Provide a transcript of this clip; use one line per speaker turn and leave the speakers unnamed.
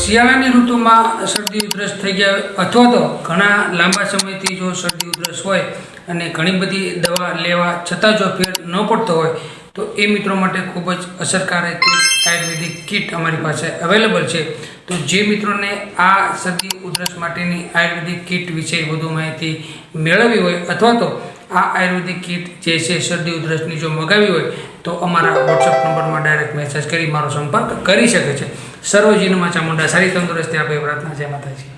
શિયાળાની ઋતુમાં શરદી ઉધરસ થઈ ગયા અથવા તો ઘણા લાંબા સમયથી જો શરદી ઉધરસ હોય અને ઘણી બધી દવા લેવા છતાં જો ફેર ન પડતો હોય તો એ મિત્રો માટે ખૂબ જ અસરકારક આયુર્વેદિક કીટ અમારી પાસે અવેલેબલ છે. તો જે મિત્રોને આ શરદી ઉધરસ માટેની આયુર્વેદિક કીટ વિશે વધુ માહિતી મેળવવી હોય અથવા તો આ આયુર્વેદિક કીટ જે છે શરદી ઉધરસની જો મગાવી હોય તો અમારા વોટ્સઅપ નંબરમાં ડાયરેક્ટ મેસેજ કરી મારો સંપર્ક કરી શકે છે. સર્વજીવનમાં ચામુંડા સારી તંદુરસ્તી આપે પ્રાર્થના છે. માતાજી.